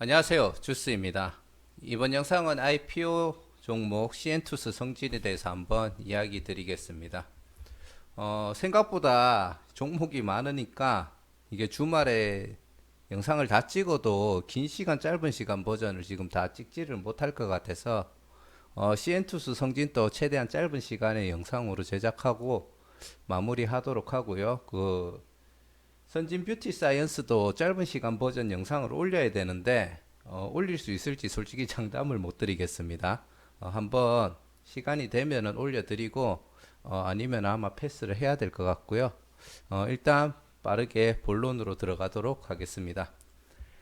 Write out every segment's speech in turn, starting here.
안녕하세요. 주스입니다. 이번 영상은 IPO 종목 CN투스 성진에 대해서 한번 이야기 드리겠습니다. 생각보다 종목이 많으니까 이게 주말에 영상을 다 찍어도 긴 시간 짧은 시간 버전을 지금 다 찍지를 못할 것 같아서 CN투스 성진도 최대한 짧은 시간에 영상으로 제작하고 마무리하도록 하고요. 선진 뷰티 사이언스도 짧은 시간 버전 영상을 올려야 되는데 올릴 수 있을지 솔직히 장담을 못 드리겠습니다. 한번 시간이 되면은 올려드리고 아니면 아마 패스를 해야 될 것 같고요. 일단 빠르게 본론으로 들어가도록 하겠습니다.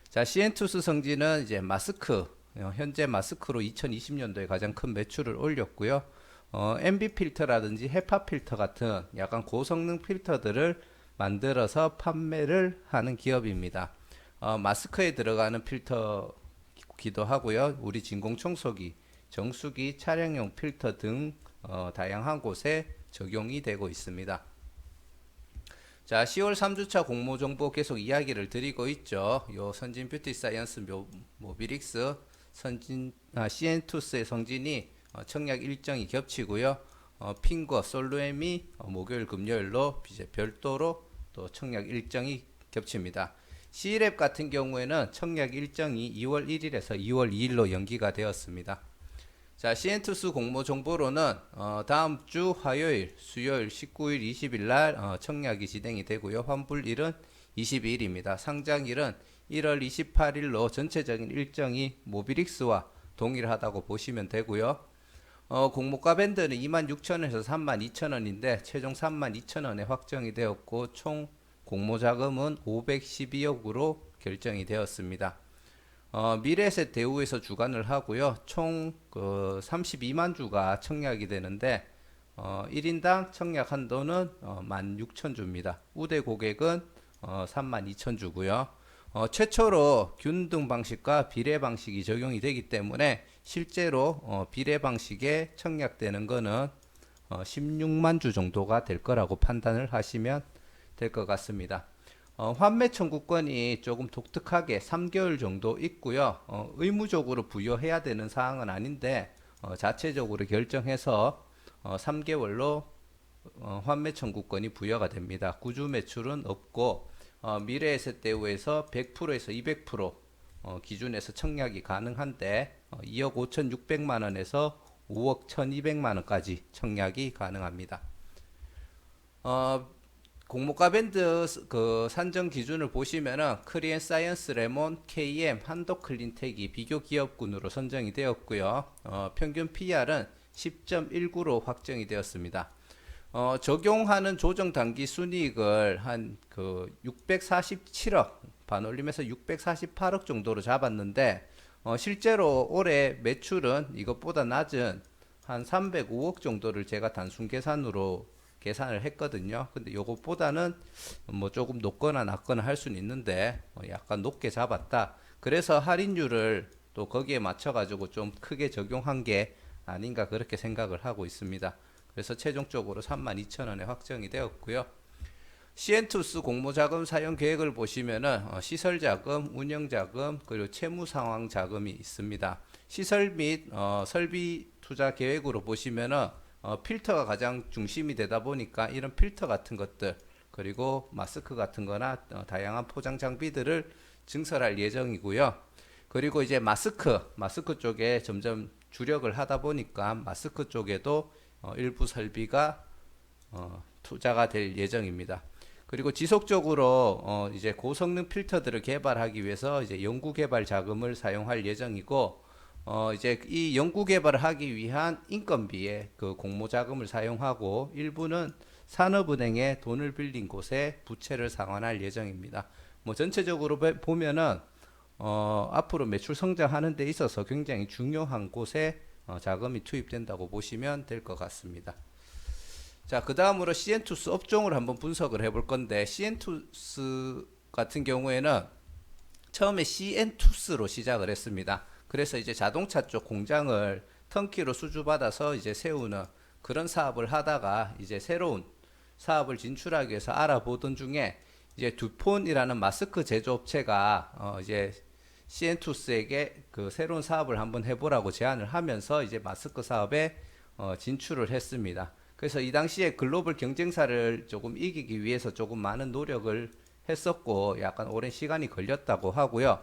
자, CN투스 성진은 이제 마스크, 현재 마스크로 2020년도에 가장 큰 매출을 올렸고요. MB 필터라든지 헤파 필터 같은 약간 고성능 필터들을 만들어서 판매를 하는 기업입니다. 마스크에 들어가는 필터기도 하고요. 우리 진공청소기, 정수기, 차량용 필터 등 다양한 곳에 적용이 되고 있습니다. 자, 10월 3주차 공모 정보 계속 이야기를 드리고 있죠. 요 선진 뷰티 사이언스 모비릭스 CN투스의 성진이 청약 일정이 겹치고요. 핑거, 솔루엠이 목요일, 금요일로 이제 별도로 또 청약 일정이 겹칩니다. C랩 같은 경우에는 청약 일정이 2월 1일에서 2월 2일로 연기가 되었습니다. 자, CN투스 공모 정보로는 다음 주 화요일, 수요일 19일, 20일 날 청약이 진행이 되고요. 환불일은 22일입니다. 상장일은 1월 28일로 전체적인 일정이 모비릭스와 동일하다고 보시면 되고요. 공모가 밴드는 26,000원에서 32,000원인데 최종 32,000원에 확정이 되었고 총 공모 자금은 512억으로 결정이 되었습니다. 미래에셋 대우에서 주관을 하고요. 총 32만 주가 청약이 되는데 1인당 청약 한도는 16,000주입니다. 우대 고객은 32,000주고요. 최초로 균등 방식과 비례 방식이 적용이 되기 때문에 실제로 비례 방식에 청약되는 거는 16만 주 정도가 될 거라고 판단을 하시면 될 것 같습니다. 환매 청구권이 조금 독특하게 3개월 정도 있고요. 의무적으로 부여해야 되는 사항은 아닌데 자체적으로 결정해서 3개월로 환매 청구권이 부여가 됩니다. 구주 매출은 없고 미래에셋 대우에서 100%에서 200% 기준에서 청약이 가능한데 2억 5,600만 원에서 5억 1,200만 원까지 청약이 가능합니다. 공모가 밴드 산정 기준을 보시면은 크리엔 사이언스 레몬 KM 한독 클린텍이 비교 기업군으로 선정이 되었고요. 평균 PR은 10.19로 확정이 되었습니다. 적용하는 조정 단기 순이익을 한 647억 반올림에서 648억 정도로 잡았는데 실제로 올해 매출은 이것보다 낮은 한 305억 정도를 제가 단순 계산으로 계산을 했거든요. 근데 요것보다는 뭐 조금 높거나 낮거나 할 수는 있는데 약간 높게 잡았다. 그래서 할인율을 또 거기에 맞춰 가지고 좀 크게 적용한 게 아닌가 그렇게 생각을 하고 있습니다. 그래서 최종적으로 32,000원에 확정이 되었고요. CN투스 공모자금 사용 계획을 보시면은 시설자금, 운영자금, 그리고 채무상황 자금이 있습니다. 시설 및 설비 투자 계획으로 보시면은 필터가 가장 중심이 되다 보니까 이런 필터 같은 것들 그리고 마스크 같은 거나 다양한 포장 장비들을 증설할 예정이고요. 그리고 이제 마스크 쪽에 점점 주력을 하다 보니까 마스크 쪽에도 일부 설비가 투자가 될 예정입니다. 그리고 지속적으로 이제 고성능 필터들을 개발하기 위해서 이제 연구 개발 자금을 사용할 예정이고 이제 이 연구 개발을 하기 위한 인건비에 공모 자금을 사용하고 일부는 산업은행에 돈을 빌린 곳에 부채를 상환할 예정입니다. 뭐 전체적으로 보면은 앞으로 매출 성장하는 데 있어서 굉장히 중요한 곳에 자금이 투입된다고 보시면 될 것 같습니다. 자, 그 다음으로 CN투스 업종을 한번 분석을 해볼 건데 CN투스 같은 경우에는 처음에 CN투스로 시작을 했습니다. 그래서 이제 자동차 쪽 공장을 턴키로 수주받아서 이제 세우는 그런 사업을 하다가 이제 새로운 사업을 진출하기 위해서 알아보던 중에 이제 두폰이라는 마스크 제조업체가 이제 시엔투스에게 그 새로운 사업을 한번 해보라고 제안을 하면서 이제 마스크 사업에 진출을 했습니다. 그래서 이 당시에 글로벌 경쟁사를 조금 이기기 위해서 조금 많은 노력을 했었고 약간 오랜 시간이 걸렸다고 하고요.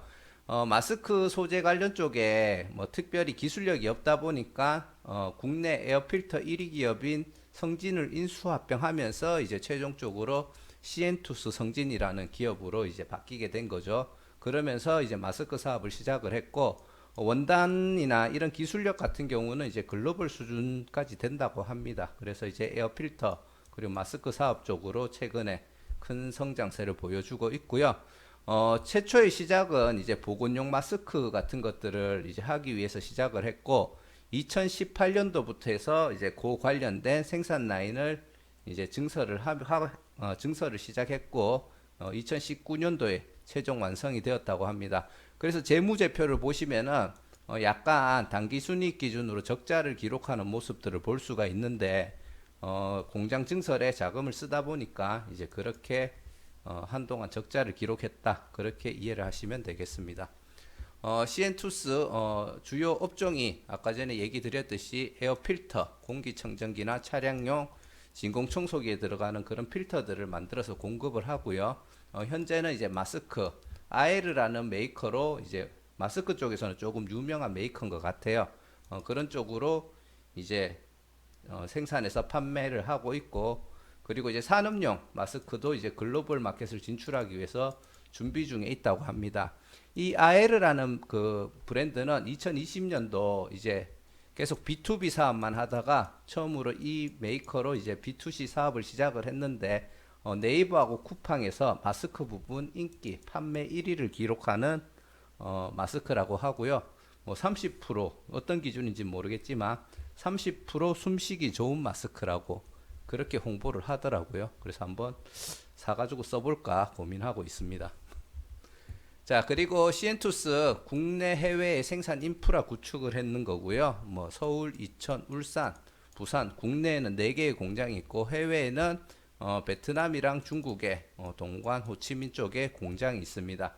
마스크 소재 관련 쪽에 뭐 특별히 기술력이 없다 보니까 국내 에어필터 1위 기업인 성진을 인수합병하면서 이제 최종적으로 시엔투스 성진이라는 기업으로 이제 바뀌게 된 거죠. 그러면서 이제 마스크 사업을 시작을 했고 원단이나 이런 기술력 같은 경우는 이제 글로벌 수준까지 된다고 합니다. 그래서 이제 에어필터 그리고 마스크 사업 쪽으로 최근에 큰 성장세를 보여주고 있고요. 최초의 시작은 이제 보건용 마스크 같은 것들을 이제 하기 위해서 시작을 했고 2018년도부터 해서 이제 그 관련된 생산 라인을 이제 증설을 시작했고 2019년도에 최종 완성이 되었다고 합니다. 그래서 재무제표를 보시면은 약간 당기순이익 기준으로 적자를 기록하는 모습들을 볼 수가 있는데 공장 증설에 자금을 쓰다 보니까 이제 그렇게 한동안 적자를 기록했다 그렇게 이해를 하시면 되겠습니다. 시엔투스 주요 업종이 아까 전에 얘기 드렸듯이 에어필터, 공기청정기나 차량용 진공청소기에 들어가는 그런 필터들을 만들어서 공급을 하고요. 현재는 이제 마스크, 아에르라는 메이커로 이제 마스크 쪽에서는 조금 유명한 메이커인 것 같아요. 그런 쪽으로 이제 생산해서 판매를 하고 있고, 그리고 이제 산업용 마스크도 이제 글로벌 마켓을 진출하기 위해서 준비 중에 있다고 합니다. 이 아에르라는 그 브랜드는 2020년도 이제 계속 B2B 사업만 하다가 처음으로 이 메이커로 이제 B2C 사업을 시작을 했는데 네이버하고 쿠팡에서 마스크 부분 인기 판매 1위를 기록하는 마스크라고 하고요. 뭐 30% 어떤 기준인지 모르겠지만 30% 숨쉬기 좋은 마스크라고 그렇게 홍보를 하더라고요. 그래서 한번 사가지고 써볼까 고민하고 있습니다. 자, 그리고 시엔투스 국내 해외의 생산 인프라 구축을 했는 거고요. 뭐 서울, 이천, 울산, 부산, 국내에는 4개의 공장이 있고 해외에는 베트남이랑 중국에 동관, 호치민 쪽에 공장이 있습니다.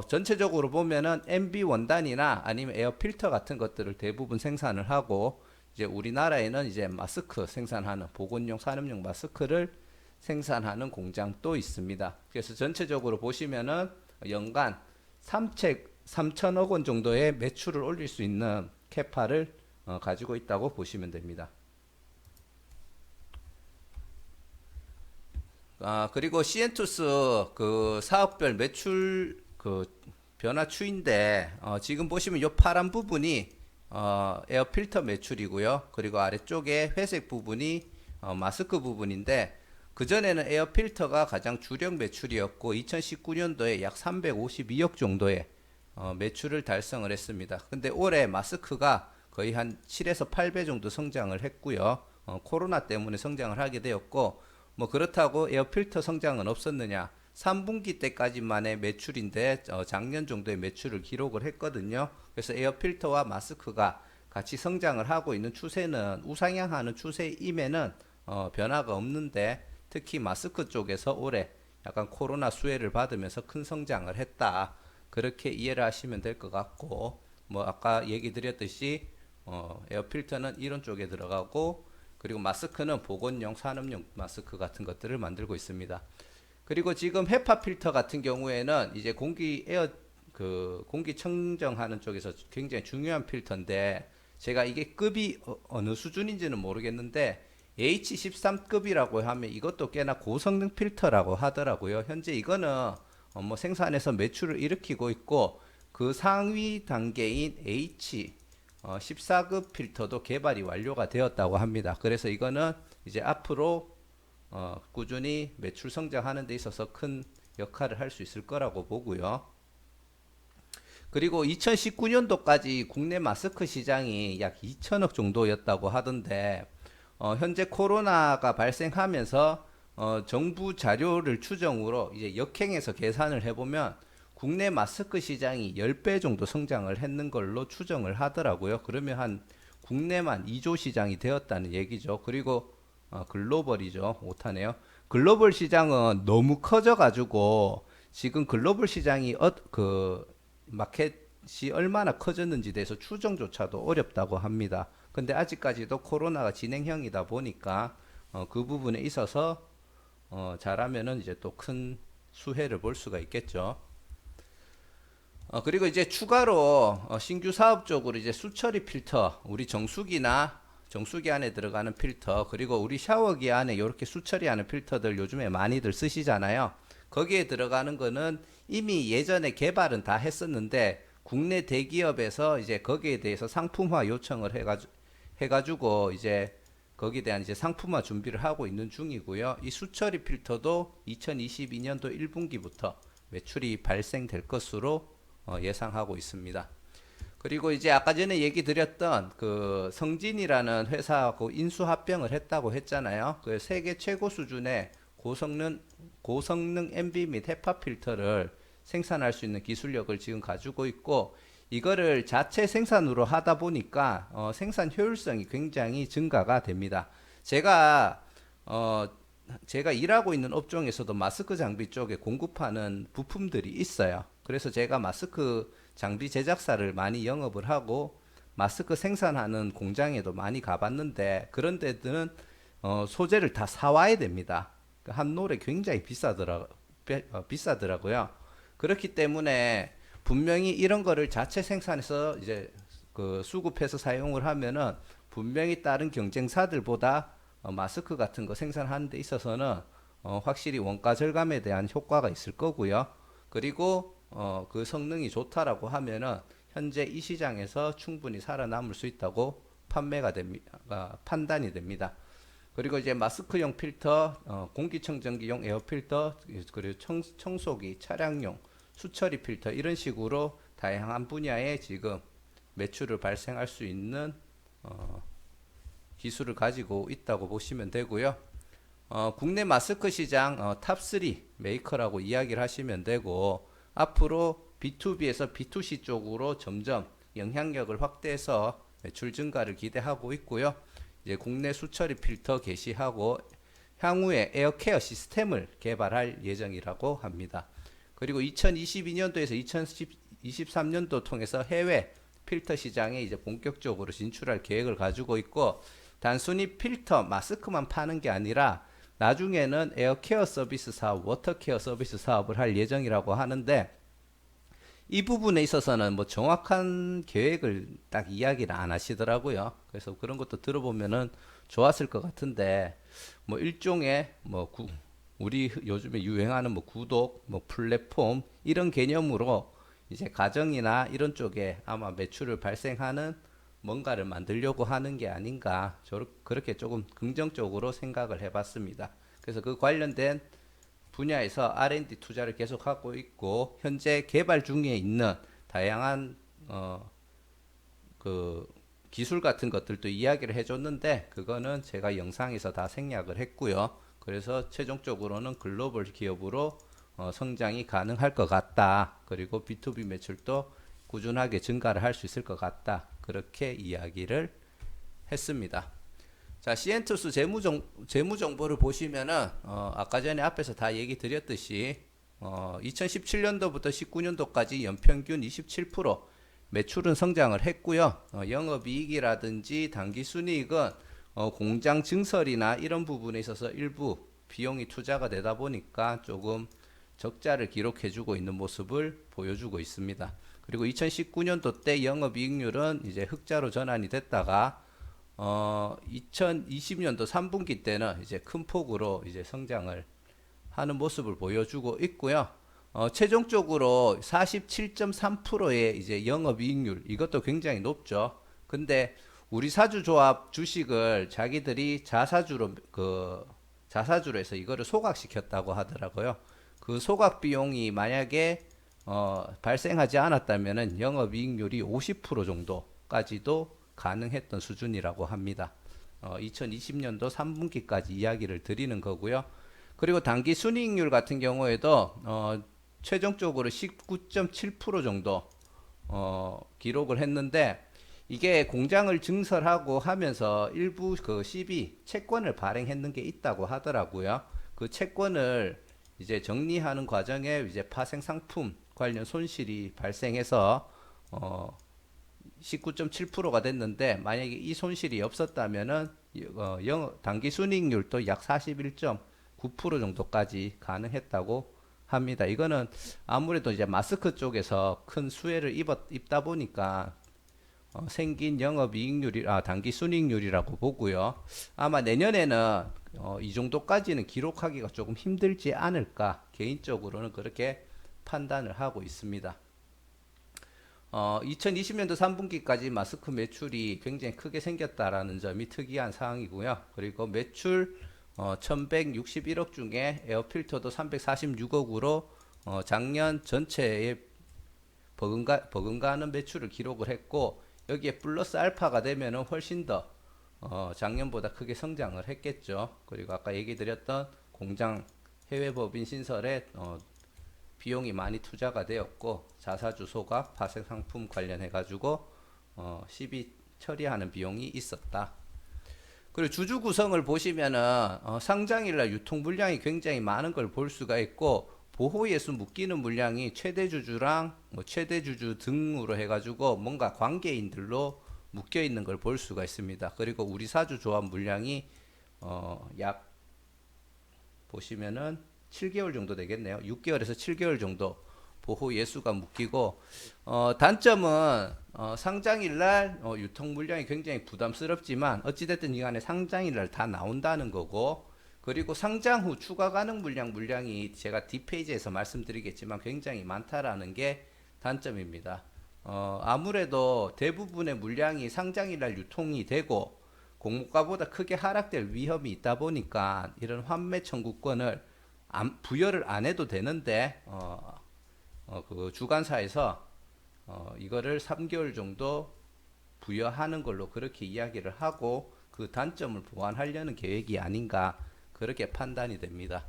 전체적으로 보면은 MB 원단이나 아니면 에어 필터 같은 것들을 대부분 생산을 하고 이제 우리나라에는 이제 마스크 생산하는 보건용 산업용 마스크를 생산하는 공장도 있습니다. 그래서 전체적으로 보시면은 연간 3천억 원 정도의 매출을 올릴 수 있는 캐파를 가지고 있다고 보시면 됩니다. 그리고 시엔투스 그 사업별 매출 그 변화 추인데 지금 보시면 이 파란 부분이 에어 필터 매출이고요. 그리고 아래쪽에 회색 부분이 마스크 부분인데 그전에는 에어 필터가 가장 주력 매출이었고 2019년도에 약 352억 정도의 매출을 달성을 했습니다. 근데 올해 마스크가 거의 한 7에서 8배 정도 성장을 했고요. 코로나 때문에 성장을 하게 되었고 뭐 그렇다고 에어 필터 성장은 없었느냐? 3분기 때까지만의 매출인데 작년 정도의 매출을 기록을 했거든요. 그래서 에어 필터와 마스크가 같이 성장을 하고 있는 추세는 우상향하는 추세임에는 변화가 없는데 특히 마스크 쪽에서 올해 약간 코로나 수혜를 받으면서 큰 성장을 했다. 그렇게 이해를 하시면 될 것 같고 뭐 아까 얘기 드렸듯이 에어 필터는 이런 쪽에 들어가고 그리고 마스크는 보건용 산업용 마스크 같은 것들을 만들고 있습니다. 그리고 지금 헤파 필터 같은 경우에는 이제 공기 청정하는 쪽에서 굉장히 중요한 필터인데 제가 이게 급이 어느 수준인지는 모르겠는데 H13급이라고 하면 이것도 꽤나 고성능 필터라고 하더라고요. 현재 이거는 뭐 생산해서 매출을 일으키고 있고 그 상위 단계인 H14급 필터도 개발이 완료가 되었다고 합니다. 그래서 이거는 이제 앞으로 꾸준히 매출 성장하는 데 있어서 큰 역할을 할 수 있을 거라고 보고요. 그리고 2019년도까지 국내 마스크 시장이 약 2천억 정도였다고 하던데 현재 코로나가 발생하면서 정부 자료를 추정으로 이제 역행해서 계산을 해보면 국내 마스크 시장이 10배 정도 성장을 했는 걸로 추정을 하더라고요. 그러면 한 국내만 2조 시장이 되었다는 얘기죠. 그리고 글로벌이죠. 오타네요. 글로벌 시장은 너무 커져가지고 지금 글로벌 시장이 마켓이 얼마나 커졌는지 대해서 추정조차도 어렵다고 합니다. 근데 아직까지도 코로나가 진행형이다 보니까 그 부분에 있어서 잘하면은 이제 또 큰 수혜를 볼 수가 있겠죠. 그리고 이제 추가로 신규 사업 쪽으로 이제 수처리 필터, 우리 정수기 안에 들어가는 필터, 그리고 우리 샤워기 안에 이렇게 수처리하는 필터들 요즘에 많이들 쓰시잖아요. 거기에 들어가는 거는 이미 예전에 개발은 다 했었는데 국내 대기업에서 이제 거기에 대해서 상품화 요청을 해가지고 이제 거기에 대한 이제 상품화 준비를 하고 있는 중이고요. 이 수처리 필터도 2022년도 1분기부터 매출이 발생될 것으로 예상하고 있습니다. 그리고 이제 아까 전에 얘기 드렸던 그 성진이라는 회사하고 인수 합병을 했다고 했잖아요. 그 세계 최고 수준의 고성능 MB 및 헤파 필터를 생산할 수 있는 기술력을 지금 가지고 있고, 이거를 자체 생산으로 하다 보니까 생산 효율성이 굉장히 증가가 됩니다. 제가 어, 제가 일하고 있는 업종에서도 마스크 장비 쪽에 공급하는 부품들이 있어요. 그래서 제가 마스크 장비 제작사를 많이 영업을 하고 마스크 생산하는 공장에도 많이 가봤는데, 그런 데들은 소재를 다 사와야 됩니다. 한 롤에 굉장히 비싸더라고요. 그렇기 때문에 분명히 이런 거를 자체 생산해서 이제 그 수급해서 사용을 하면은 분명히 다른 경쟁사들보다 마스크 같은 거 생산하는 데 있어서는 확실히 원가 절감에 대한 효과가 있을 거고요. 그리고 그 성능이 좋다라고 하면은 현재 이 시장에서 충분히 살아남을 수 있다고 판단이 됩니다. 그리고 이제 마스크용 필터, 공기청정기용 에어 필터, 그리고 청소기, 차량용, 수처리 필터, 이런 식으로 다양한 분야에 지금 매출을 발생할 수 있는 기술을 가지고 있다고 보시면 되고요. 국내 마스크 시장 탑3 메이커라고 이야기를 하시면 되고, 앞으로 B2B에서 B2C 쪽으로 점점 영향력을 확대해서 매출 증가를 기대하고 있고요. 이제 국내 수처리 필터 개시하고 향후에 에어케어 시스템을 개발할 예정이라고 합니다. 그리고 2022년도에서 2023년도 통해서 해외 필터 시장에 이제 본격적으로 진출할 계획을 가지고 있고, 단순히 필터, 마스크만 파는 게 아니라 나중에는 에어케어 서비스 사업, 워터케어 서비스 사업을 할 예정이라고 하는데, 이 부분에 있어서는 뭐 정확한 계획을 딱 이야기를 안 하시더라고요. 그래서 그런 것도 들어보면은 좋았을 것 같은데, 뭐 일종의 우리 요즘에 유행하는 뭐 구독, 뭐 플랫폼 이런 개념으로 이제 가정이나 이런 쪽에 아마 매출을 발생하는 뭔가를 만들려고 하는 게 아닌가, 그렇게 조금 긍정적으로 생각을 해봤습니다. 그래서 그 관련된 분야에서 R&D 투자를 계속하고 있고, 현재 개발 중에 있는 다양한 그 기술 같은 것들도 이야기를 해줬는데, 그거는 제가 영상에서 다 생략을 했고요. 그래서 최종적으로는 글로벌 기업으로 성장이 가능할 것 같다. 그리고 B2B 매출도 꾸준하게 증가를 할 수 있을 것 같다. 그렇게 이야기를 했습니다. 자, 시엔투스 재무 정보를 보시면은 아까 전에 앞에서 다 얘기 드렸듯이 2017년도부터 19년도까지 연평균 27% 매출은 성장을 했고요. 영업이익이라든지 당기순이익은 공장 증설이나 이런 부분에 있어서 일부 비용이 투자가 되다 보니까 조금 적자를 기록해주고 있는 모습을 보여주고 있습니다. 그리고 2019년도 때 영업이익률은 이제 흑자로 전환이 됐다가 2020년도 3분기 때는 이제 큰 폭으로 이제 성장을 하는 모습을 보여주고 있고요. 최종적으로 47.3%의 이제 영업이익률, 이것도 굉장히 높죠. 근데 우리 사주조합 주식을 자기들이 자사주로 해서 이거를 소각시켰다고 하더라고요. 그 소각 비용이 만약에 발생하지 않았다면은 영업이익률이 50% 정도까지도 가능했던 수준이라고 합니다. 2020년도 3분기까지 이야기를 드리는 거고요. 그리고 당기 순이익률 같은 경우에도 최종적으로 19.7% 정도 기록을 했는데, 이게 공장을 증설하고 하면서 일부 그 CB 채권을 발행했는 게 있다고 하더라고요. 그 채권을 이제 정리하는 과정에 이제 파생 상품 관련 손실이 발생해서 19.7%가 됐는데, 만약에 이 손실이 없었다면은 당기 순이익률도 약 41.9% 정도까지 가능했다고 합니다. 이거는 아무래도 이제 마스크 쪽에서 큰 수혜를 입다 보니까 생긴 영업이익률이 당기 순이익률이라고 보고요. 아마 내년에는 이 정도까지는 기록하기가 조금 힘들지 않을까, 개인적으로는 그렇게 판단을 하고 있습니다. 2020년도 3분기까지 마스크 매출이 굉장히 크게 생겼다라는 점이 특이한 사항이고요. 그리고 매출 1161억 중에 에어필터도 346억으로 작년 전체에 버금가는 매출을 기록을 했고, 여기에 플러스 알파가 되면은 훨씬 더 작년보다 크게 성장을 했겠죠. 그리고 아까 얘기 드렸던 공장 해외 법인 신설에 비용이 많이 투자가 되었고, 자사주 소각 파생 상품 관련해 가지고 시비 처리하는 비용이 있었다. 그리고 주주 구성을 보시면은 상장일날 유통 물량이 굉장히 많은 걸 볼 수가 있고, 보호예수 묶이는 물량이 최대 주주랑 최대 주주 등으로 해가지고 뭔가 관계인들로 묶여 있는 걸 볼 수가 있습니다. 그리고 우리 사주 조합 물량이 약 보시면은 7개월 정도 되겠네요. 6개월에서 7개월 정도 보호 예수가 묶이고, 단점은 상장일날 유통 물량이 굉장히 부담스럽지만 어찌됐든 이 간에 상장일날 다 나온다는 거고, 그리고 상장 후 추가 가능 물량이 제가 뒷페이지에서 말씀드리겠지만 굉장히 많다라는 게 단점입니다. 아무래도 대부분의 물량이 상장일날 유통이 되고 공모가보다 크게 하락될 위험이 있다 보니까 이런 환매 청구권을 부여를 안 해도 되는데 그 주관사에서 이거를 3개월 정도 부여하는 걸로 그렇게 이야기를 하고, 그 단점을 보완하려는 계획이 아닌가 그렇게 판단이 됩니다.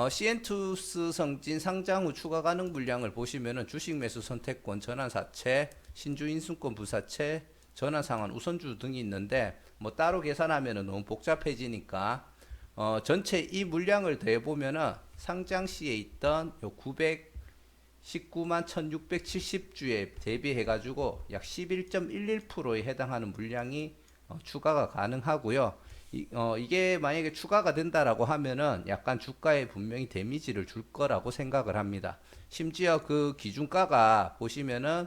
시엔투스 성진 상장 후 추가 가능 물량을 보시면은 주식 매수 선택권, 전환사채, 신주 인수권 부사채, 전환상환 우선주 등이 있는데, 뭐 따로 계산하면은 너무 복잡해지니까 전체 이 물량을 더해보면은 상장 시에 있던 요 919만 1670주에 대비해가지고 약 11.11%에 해당하는 물량이 추가가 가능하고요. 이게 만약에 추가가 된다라고 하면은 약간 주가에 분명히 데미지를 줄 거라고 생각을 합니다. 심지어 그 기준가가 보시면은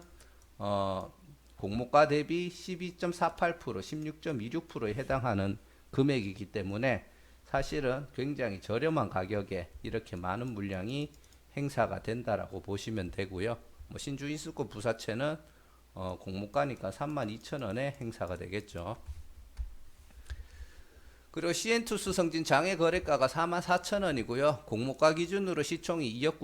공모가 대비 12.48%, 16.26%에 해당하는 금액이기 때문에 사실은 굉장히 저렴한 가격에 이렇게 많은 물량이 행사가 된다라고 보시면 되고요. 뭐 신주 인수권 부사채는 공모가니까 32,000원에 행사가 되겠죠. 그리고 CN2수 성진 장외 거래가가 44,000원이고요. 공모가 기준으로 시총이 2억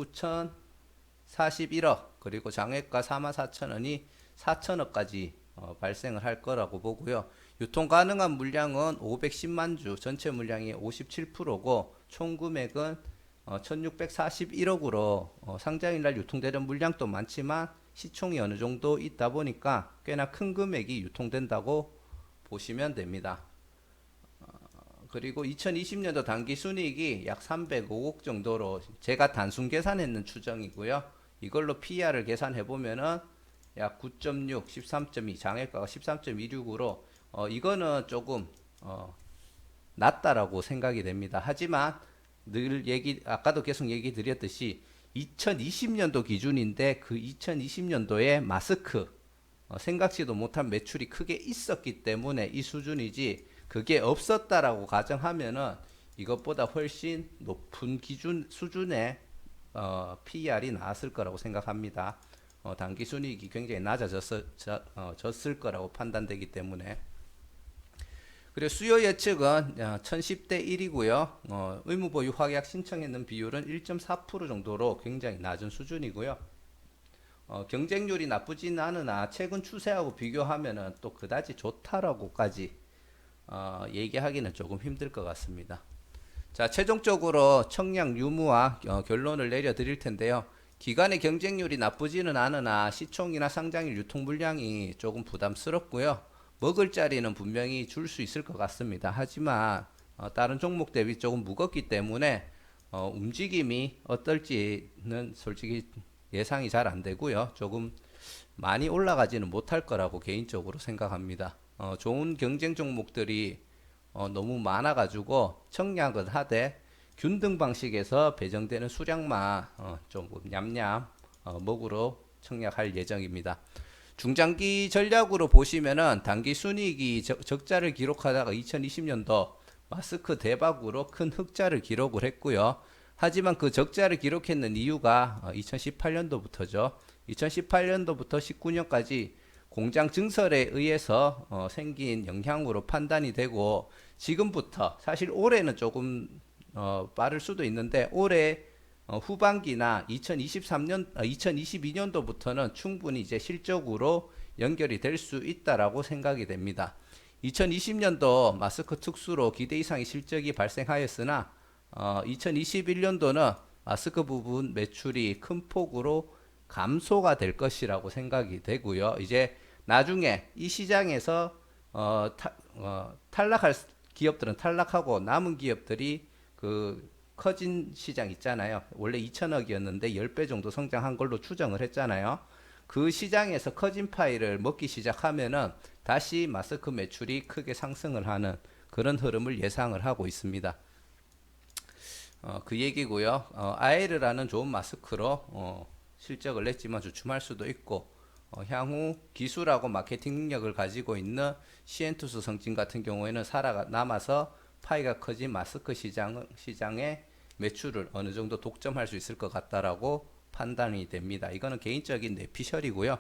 9,041억, 그리고 장외가 44,000원이 4,000억까지 발생을 할 거라고 보고요. 유통 가능한 물량은 510만 주, 전체 물량이 57%고 총 금액은 1,641억으로 상장일날 유통되는 물량도 많지만 시총이 어느 정도 있다 보니까 꽤나 큰 금액이 유통된다고 보시면 됩니다. 그리고 2020년도 단기 순이익이 약 305억 정도로 제가 단순 계산했는 추정이고요. 이걸로 PER을 계산해 보면은 약 9.6, 13.2, 장외가가 13.26으로 이거는 조금 낮다라고 생각이 됩니다. 하지만 늘 아까도 계속 얘기 드렸듯이 2020년도 기준인데 그 2020년도에 마스크 생각지도 못한 매출이 크게 있었기 때문에 이 수준이지, 그게 없었다라고 가정하면은 이것보다 훨씬 높은 기준 수준의 PER이 나왔을 거라고 생각합니다. 단기 순이익이 굉장히 낮아졌을 거라고 판단되기 때문에. 그리고 수요 예측은 1010대 1이고요. 의무보유 확약 신청했는 비율은 1.4% 정도로 굉장히 낮은 수준이고요. 경쟁률이 나쁘진 않으나 최근 추세하고 비교하면은 또 그다지 좋다라고까지 얘기하기는 조금 힘들 것 같습니다. 자, 최종적으로 청량 유무와 결론을 내려드릴 텐데요. 기간의 경쟁률이 나쁘지는 않으나 시총이나 상장일 유통 물량이 조금 부담스럽고요. 먹을 자리는 분명히 줄 수 있을 것 같습니다. 하지만 다른 종목 대비 조금 무겁기 때문에 움직임이 어떨지는 솔직히 예상이 잘 안 되고요. 조금 많이 올라가지는 못할 거라고 개인적으로 생각합니다. 좋은 경쟁 종목들이 너무 많아가지고 청약은 하되 균등 방식에서 배정되는 수량만 조금 냠냠 먹으로 청약할 예정입니다. 중장기 전략으로 보시면은 단기 순이익이 적자를 기록하다가 2020년도 마스크 대박으로 큰 흑자를 기록을 했고요. 하지만 그 적자를 기록했는 이유가 2018년도부터죠. 2018년도부터 19년까지 공장 증설에 의해서 생긴 영향으로 판단이 되고 지금부터 사실 올해는 조금 빠를 수도 있는데 올해 후반기나 2022년도부터는 충분히 이제 실적으로 연결이 될 수 있다라고 생각이 됩니다. 2020년도 마스크 특수로 기대 이상의 실적이 발생하였으나 2021년도는 마스크 부분 매출이 큰 폭으로 감소가 될 것이라고 생각이 되고요. 이제 나중에 이 시장에서 탈락할 기업들은 탈락하고 남은 기업들이 그 커진 시장 있잖아요. 원래 2천억이었는데 10배 정도 성장한 걸로 추정을 했잖아요. 그 시장에서 커진 파이를 먹기 시작하면은 다시 마스크 매출이 크게 상승을 하는 그런 흐름을 예상을 하고 있습니다. 그 얘기고요. 아에르라는 좋은 마스크로 실적을 냈지만 주춤할 수도 있고 향후 기술하고 마케팅 능력을 가지고 있는 시엔투스 성진 같은 경우에는 살아남아서 파이가 커진 마스크 시장의 매출을 어느 정도 독점할 수 있을 것 같다라고 판단이 됩니다. 이거는 개인적인 뇌피셜이고요.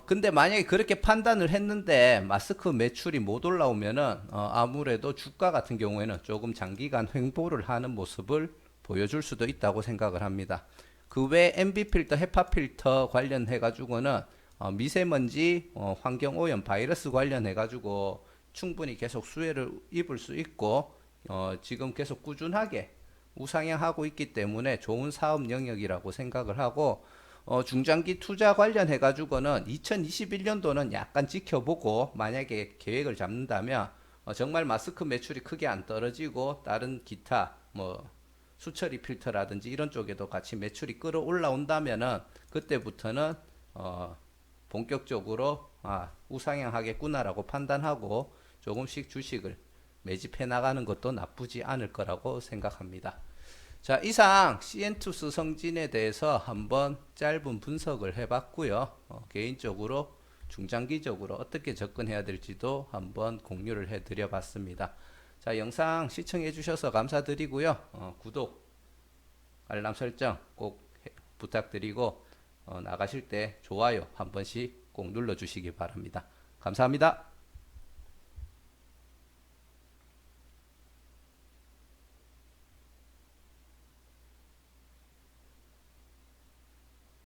근데 만약에 그렇게 판단을 했는데 마스크 매출이 못 올라오면은 아무래도 주가 같은 경우에는 조금 장기간 횡보를 하는 모습을 보여줄 수도 있다고 생각을 합니다. 그 외 MB 필터, 헤파 필터 관련해 가지고는 미세먼지, 환경 오염, 바이러스 관련해 가지고 충분히 계속 수혜를 입을 수 있고 지금 계속 꾸준하게 우상향하고 있기 때문에 좋은 사업 영역이라고 생각을 하고 중장기 투자 관련해 가지고는 2021년도는 약간 지켜보고 만약에 계획을 잡는다면 정말 마스크 매출이 크게 안 떨어지고 다른 기타 뭐 수처리 필터라든지 이런 쪽에도 같이 매출이 끌어올라온다면은 그때부터는 본격적으로 우상향하겠구나라고 판단하고 조금씩 주식을 매집해 나가는 것도 나쁘지 않을 거라고 생각합니다. 자, 이상 시엔투스 성진에 대해서 한번 짧은 분석을 해봤고요. 개인적으로 중장기적으로 어떻게 접근해야 될지도 한번 공유를 해드려 봤습니다. 자, 영상 시청해 주셔서 감사드리고요. 구독, 알람 설정 꼭 부탁드리고 나가실 때 좋아요 한 번씩 꼭 눌러주시기 바랍니다. 감사합니다.